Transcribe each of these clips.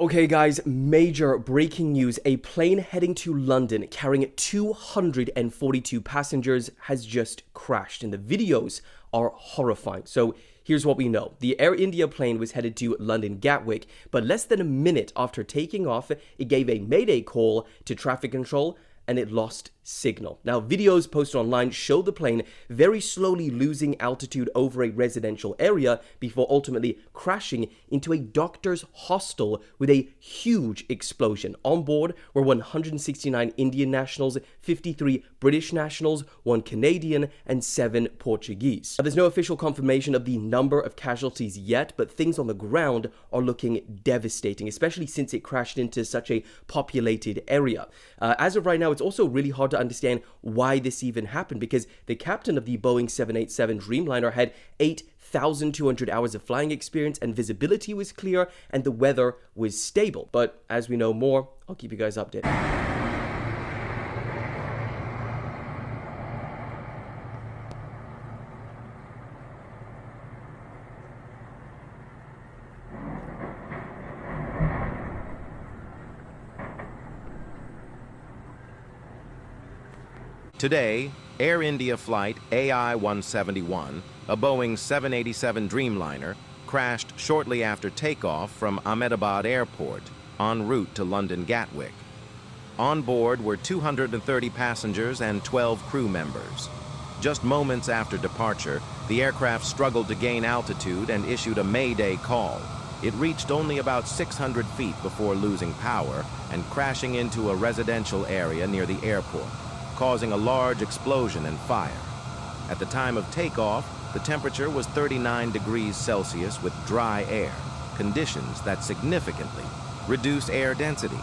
Okay guys, major breaking news. A plane heading to London carrying 242 passengers has just crashed, and the videos are horrifying. So here's what we know. The Air India plane was headed to London Gatwick, but less than a minute after taking off, it gave a mayday call to traffic control and it lost signal. Now, videos posted online show the plane very slowly losing altitude over a residential area before ultimately crashing into a doctor's hostel with a huge explosion. On board were 169 Indian nationals, 53 British nationals, 1 Canadian, and 7 Portuguese. Now, there's no official confirmation of the number of casualties yet, but things on the ground are looking devastating, especially since it crashed into such a populated area. As of right now, it's also really hard to understand why this even happened, because the captain of the Boeing 787 Dreamliner had 8,200 hours of flying experience and visibility was clear and the weather was stable. But as we know more, I'll keep you guys updated. Today, Air India flight AI171, a Boeing 787 Dreamliner, crashed shortly after takeoff from Ahmedabad Airport en route to London Gatwick. On board were 230 passengers and 12 crew members. Just moments after departure, the aircraft struggled to gain altitude and issued a mayday call. It reached only about 600 feet before losing power and crashing into a residential area near the airport, causing a large explosion and fire. At the time of takeoff, the temperature was 39 degrees Celsius with dry air, conditions that significantly reduce air density.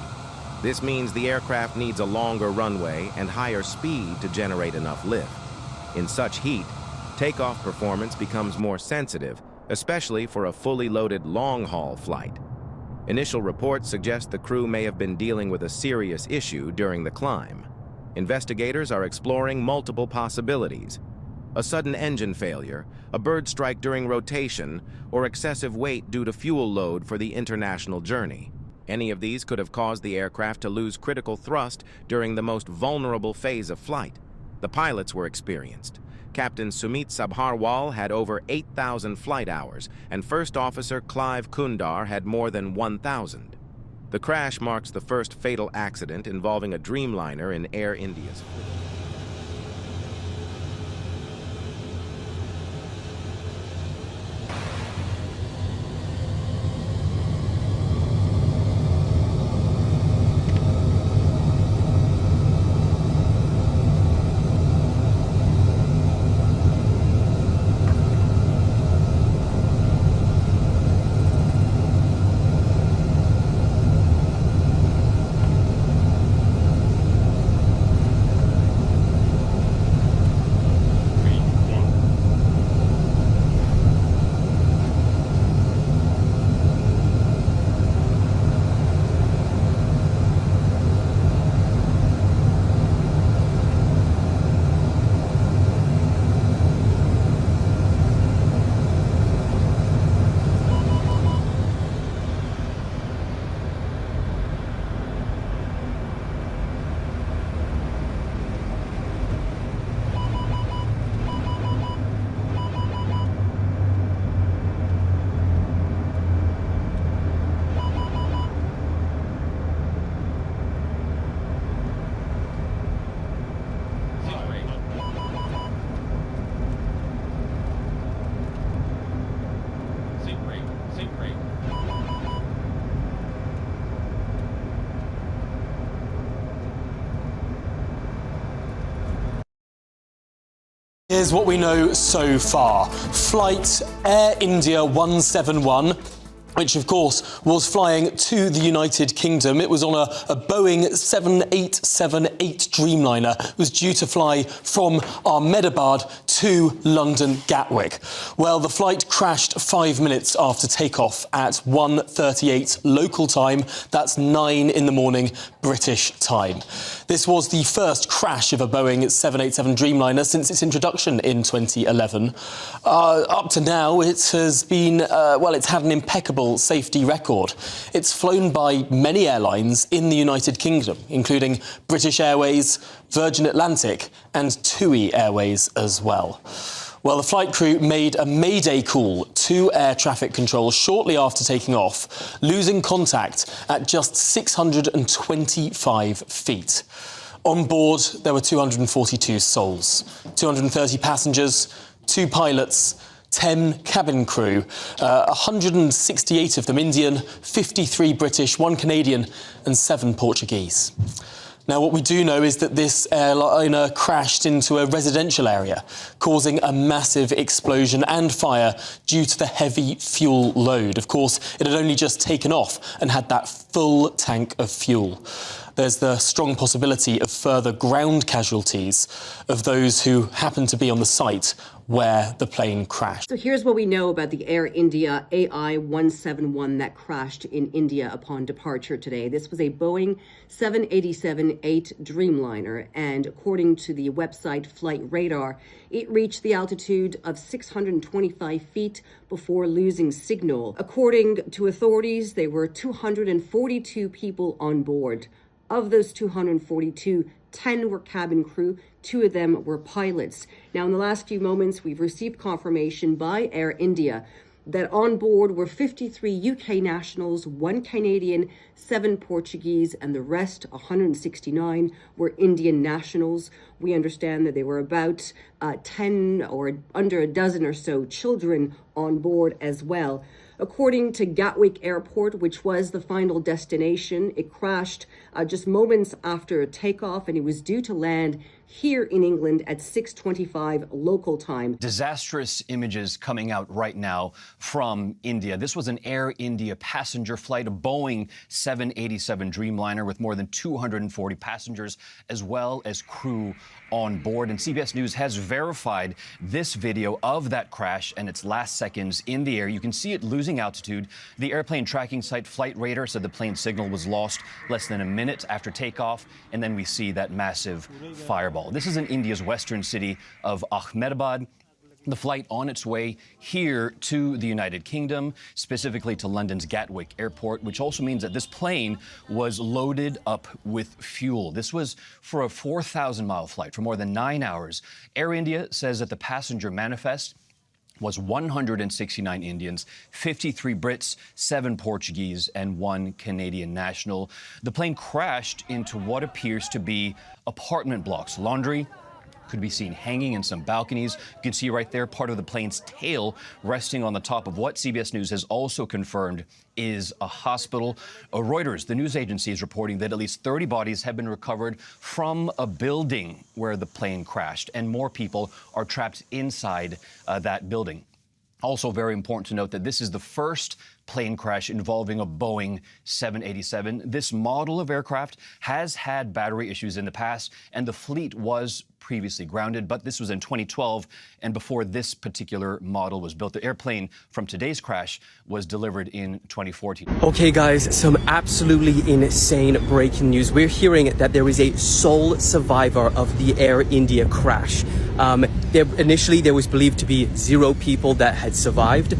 This means the aircraft needs a longer runway and higher speed to generate enough lift. In such heat, takeoff performance becomes more sensitive, especially for a fully loaded long-haul flight. Initial reports suggest the crew may have been dealing with a serious issue during the climb. Investigators are exploring multiple possibilities: a sudden engine failure, a bird strike during rotation, or excessive weight due to fuel load for the international journey. Any of these could have caused the aircraft to lose critical thrust during the most vulnerable phase of flight. The pilots were experienced. Captain Sumit Sabharwal had over 8,000 flight hours, and First Officer Clive Kundar had more than 1,000. The crash marks the first fatal accident involving a Dreamliner in Air India's fleet. Here's what we know so far. Flight Air India 171, which of course was flying to the United Kingdom. It was on a Boeing 7878 Dreamliner. It was due to fly from Ahmedabad to London Gatwick. Well, the flight crashed 5 minutes after takeoff at 1:38 local time. That's 9 in the morning British time. This was the first crash of a Boeing 787 Dreamliner since its introduction in 2011. Up to now, it has been, it's had an impeccable safety record. It's flown by many airlines in the United Kingdom, including British Airways, Virgin Atlantic and TUI Airways as well. Well, the flight crew made a mayday call to air traffic control shortly after taking off, losing contact at just 625 feet. On board, there were 242 souls, 230 passengers, 2 pilots, 10 cabin crew, 168 of them Indian, 53 British, 1 Canadian and 7 Portuguese. Now, what we do know is that this airliner crashed into a residential area, causing a massive explosion and fire due to the heavy fuel load. Of course, it had only just taken off and had that full tank of fuel. There's the strong possibility of further ground casualties of those who happen to be on the site where the plane crashed. So here's what we know about the Air India AI171 that crashed in India upon departure today. This was a Boeing 787-8 Dreamliner, and according to the website Flight Radar, it reached the altitude of 625 feet before losing signal. According to authorities, there were 242 people on board. Of those 242, 10 were cabin crew, 2 of them were pilots. Now, in the last few moments, we've received confirmation by Air India that on board were 53 UK nationals, 1 Canadian, 7 Portuguese, and the rest, 169, were Indian nationals. We understand that there were about 10 or under a dozen or so children on board as well. According to Gatwick Airport, which was the final destination, it crashed just moments after takeoff, and it was due to land here in England at 6:25 local time. Disastrous images coming out right now from India. This was an Air India passenger flight, a Boeing 787 Dreamliner with more than 240 passengers as well as crew on board. And CBS News has verified this video of that crash and its last seconds in the air. You can see it losing altitude. The airplane tracking site Flight Radar said the plane signal was lost less than a minute after takeoff, and then we see that massive fireball. This is in India's western city of Ahmedabad. The flight on its way here to the United Kingdom, specifically to London's Gatwick Airport, which also means that this plane was loaded up with fuel. This was for a 4,000-mile flight for more than 9 hours. Air India says that the passenger manifest was 169 Indians, 53 Brits, 7 Portuguese, and 1 Canadian national. The plane crashed into what appears to be apartment blocks. Laundry could be seen hanging in some balconies. You can see right there part of the plane's tail resting on the top of what CBS News has also confirmed is a hospital. Reuters, the news agency, is reporting that at least 30 bodies have been recovered from a building where the plane crashed, and more people are trapped inside that building. Also very important to note that this is the first plane crash involving a Boeing 787. This model of aircraft has had battery issues in the past, and the fleet was previously grounded, but this was in 2012, and before this particular model was built. The airplane from today's crash was delivered in 2014. Okay guys, some absolutely insane breaking news. We're hearing that there is a sole survivor of the Air India crash. Initially, there was believed to be 0 people that had survived.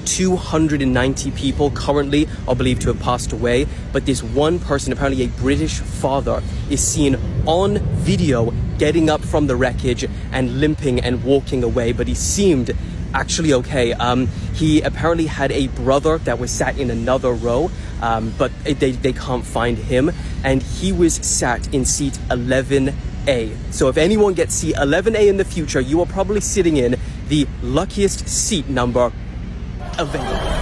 290 people currently are believed to have passed away. But this one person, apparently a British father, is seen on video getting up from the wreckage and limping and walking away. But he seemed actually okay. He apparently had a brother that was sat in another row, but they can't find him. And he was sat in seat 11A. So if anyone gets seat 11A in the future, you are probably sitting in the luckiest seat number available.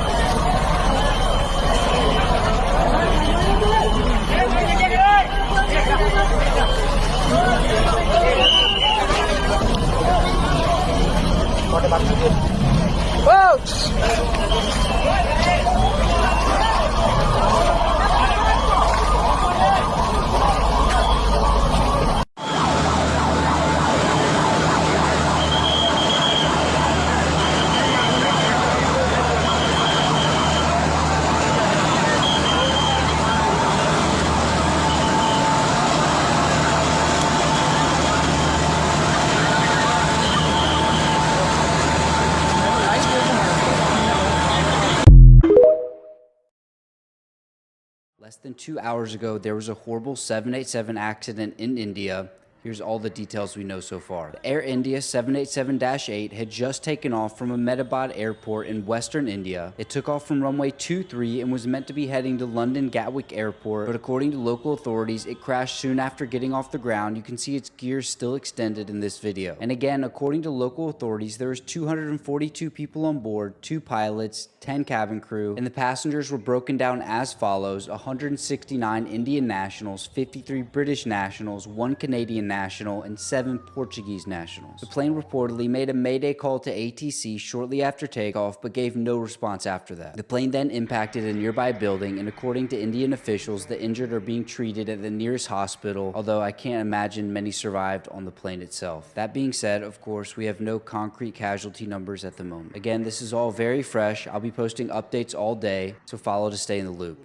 than 2 hours ago, there was a horrible 787 accident in India. Here's all the details we know so far. The Air India 787-8 had just taken off from Ahmedabad airport in western India. It took off from runway 23 and was meant to be heading to London Gatwick Airport, but according to local authorities, it crashed soon after getting off the ground. You can see its gears still extended in this video. And again, according to local authorities, there was 242 people on board, 2 pilots, 10 cabin crew, and the passengers were broken down as follows: 169 Indian nationals, 53 British nationals, 1 Canadian national, and 7 Portuguese nationals. The plane reportedly made a mayday call to ATC shortly after takeoff, but gave no response after that. The plane then impacted a nearby building, and according to Indian officials, the injured are being treated at the nearest hospital, although I can't imagine many survived on the plane itself. That being said, of course, we have no concrete casualty numbers at the moment. Again, this is all very fresh. I'll be posting updates all day, so follow to stay in the loop.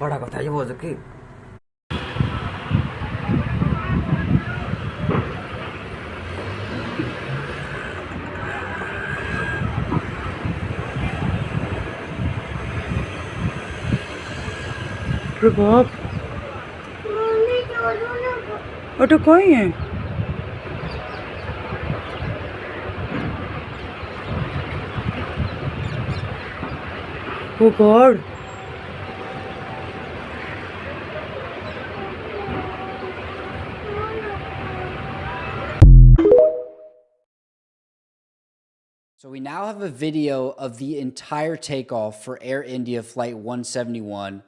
बड़ा কথা ये वो जकी प्रभाव auto कोई है ओ God So we now have a video of the entire takeoff for Air India Flight 171.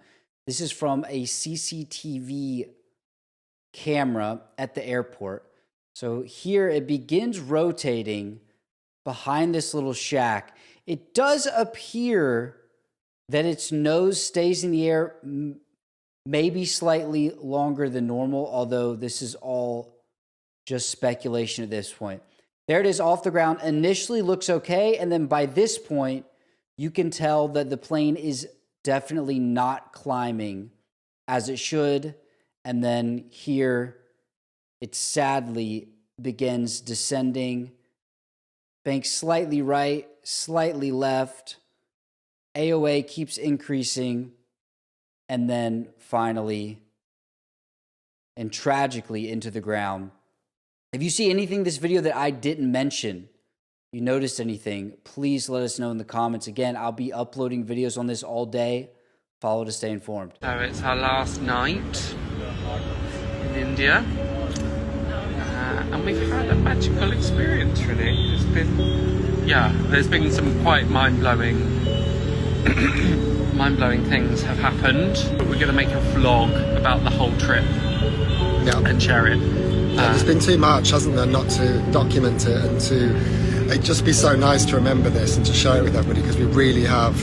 This is from a CCTV camera at the airport. So here it begins rotating behind this little shack. It does appear that its nose stays in the air maybe slightly longer than normal, although this is all just speculation at this point. There it is off the ground. Initially looks okay, and then by this point, you can tell that the plane is definitely not climbing as it should. And then here, it sadly begins descending. Banks slightly right, slightly left. AOA keeps increasing. And then finally, and tragically, into the ground. If you see anything in this video that I didn't mention, you noticed anything, please let us know in the comments. Again, I'll be uploading videos on this all day. Follow to stay informed. So it's our last night in India, and we've had a magical experience, really. It's been, there's been some quite mind-blowing things have happened, but we're going to make a vlog about the whole trip and share it. There's been too much, hasn't there, not to document it, and it'd just be so nice to remember this and to share it with everybody, because we really have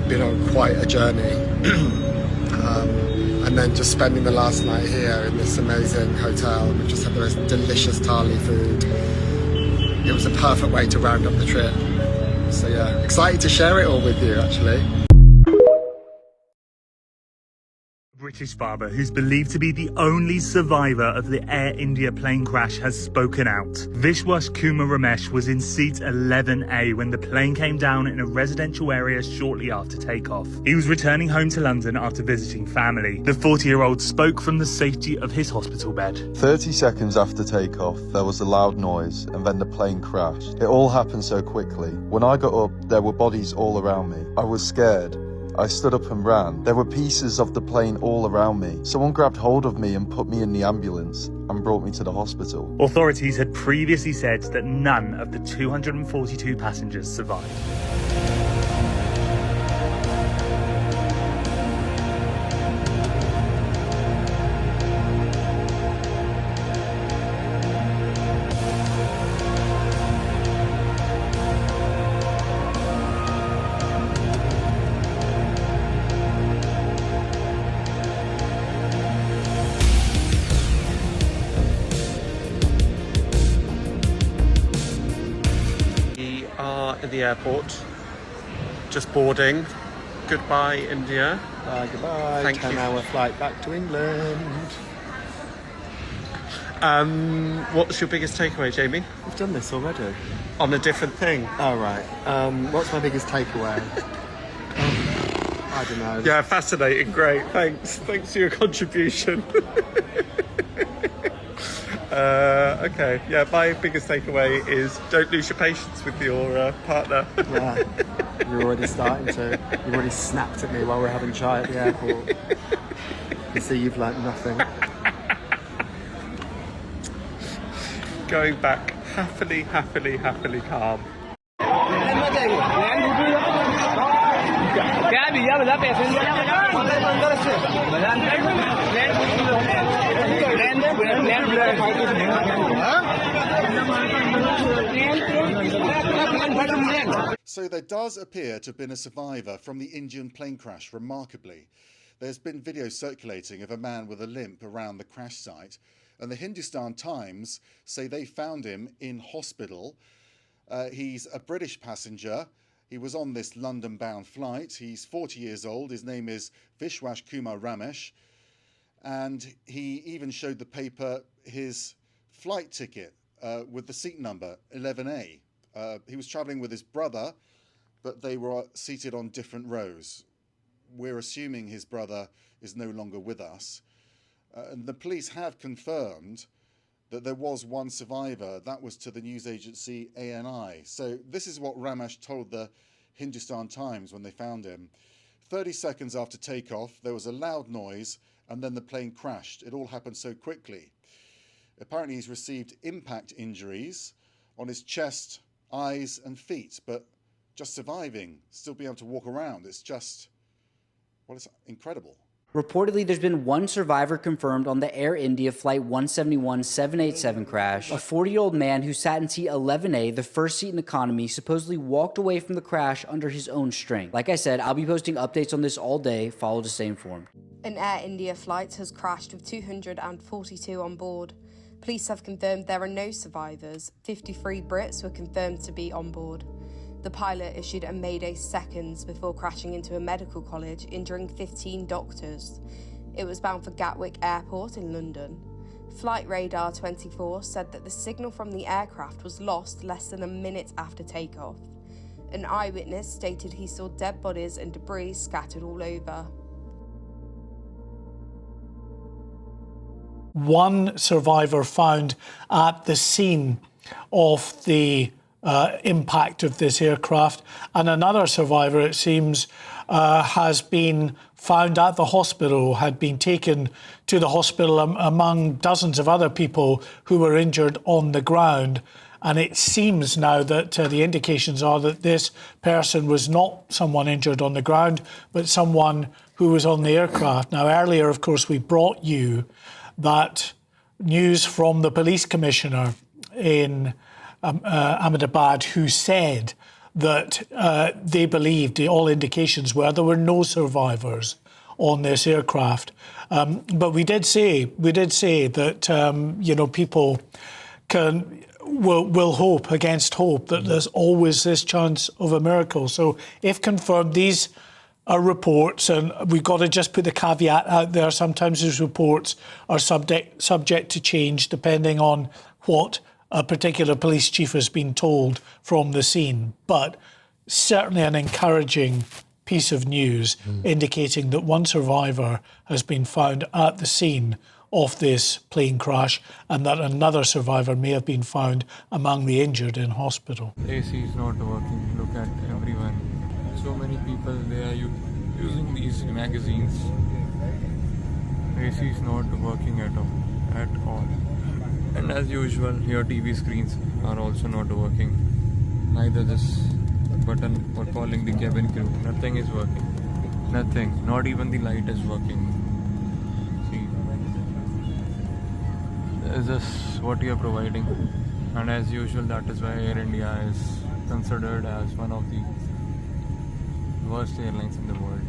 been on quite a journey. And then just spending the last night here in this amazing hotel, we've just had the most delicious thali food. It was a perfect way to round up the trip. So yeah, excited to share it all with you, actually. British father, who's believed to be the only survivor of the Air India plane crash, has spoken out. Vishwas Kumar Ramesh was in seat 11A when the plane came down in a residential area shortly after takeoff. He was returning home to London after visiting family. The 40-year-old spoke from the safety of his hospital bed. 30 seconds after takeoff, there was a loud noise, and then the plane crashed. It all happened so quickly. When I got up, there were bodies all around me. I was scared. I stood up and ran. There were pieces of the plane all around me. Someone grabbed hold of me and put me in the ambulance and brought me to the hospital. Authorities had previously said that none of the 242 passengers survived. are in the airport, just boarding. Goodbye, India. Goodbye. Thank you. 10-hour flight back to England. What's your biggest takeaway, Jamie? We've done this already. On a different thing. All right. What's my biggest takeaway? I don't know. Yeah, fascinating. Great. Thanks for your contribution. Okay. Yeah, my biggest takeaway is don't lose your patience with your partner. Yeah. You're already starting to. You already snapped at me while we're having chai at the airport. You see, you've learnt nothing. Going back happily calm. So there does appear to have been a survivor from the Indian plane crash, remarkably. There's been video circulating of a man with a limp around the crash site, and the Hindustan Times say they found him in hospital. He's a British passenger. He was on this London-bound flight. He's 40 years old. His name is Vishwas Kumar Ramesh. And he even showed the paper his flight ticket with the seat number 11A. He was travelling with his brother, but they were seated on different rows. We're assuming his brother is no longer with us. And the police have confirmed that there was one survivor. That was to the news agency ANI. So this is what Ramesh told the Hindustan Times when they found him. 30 seconds after takeoff, there was a loud noise, and then the plane crashed. It all happened so quickly. Apparently he's received impact injuries on his chest, eyes and feet, but just surviving, still being able to walk around. It's just, well, it's incredible. Reportedly, there's been one survivor confirmed on the Air India Flight 171-787 crash. A 40-year-old man who sat in seat 11A, the first seat in economy, supposedly walked away from the crash under his own strength. Like I said, I'll be posting updates on this all day. Follow to stay informed. An Air India flight has crashed with 242 on board. Police have confirmed there are no survivors. 53 Brits were confirmed to be on board. The pilot issued a mayday seconds before crashing into a medical college, injuring 15 doctors. It was bound for Gatwick Airport in London. Flight Radar 24 said that the signal from the aircraft was lost less than a minute after takeoff. An eyewitness stated he saw dead bodies and debris scattered all over. One survivor found at the scene of the impact of this aircraft, and another survivor, it seems, has been found at the hospital, had been taken to the hospital among dozens of other people who were injured on the ground. And it seems now that the indications are that this person was not someone injured on the ground, but someone who was on the aircraft. Now, earlier, of course, we brought you that news from the police commissioner in Ahmedabad, who said that they believed, all indications were, there were no survivors on this aircraft. But we did say that people will hope against hope that there's always this chance of a miracle. So if confirmed, these are reports, and we've got to just put the caveat out there. Sometimes these reports are subject to change depending on what a particular police chief has been told from the scene. But certainly an encouraging piece of news indicating that one survivor has been found at the scene of this plane crash and that another survivor may have been found among the injured in hospital. AC is not working. Look at everyone. So many people, they are using these magazines. AC is not working at all. And as usual, your TV screens are also not working. Neither this button for calling the cabin crew. Nothing is working. Nothing. Not even the light is working. See, is this what you are providing? And as usual, that is why Air India is considered as one of the worst airlines in the world.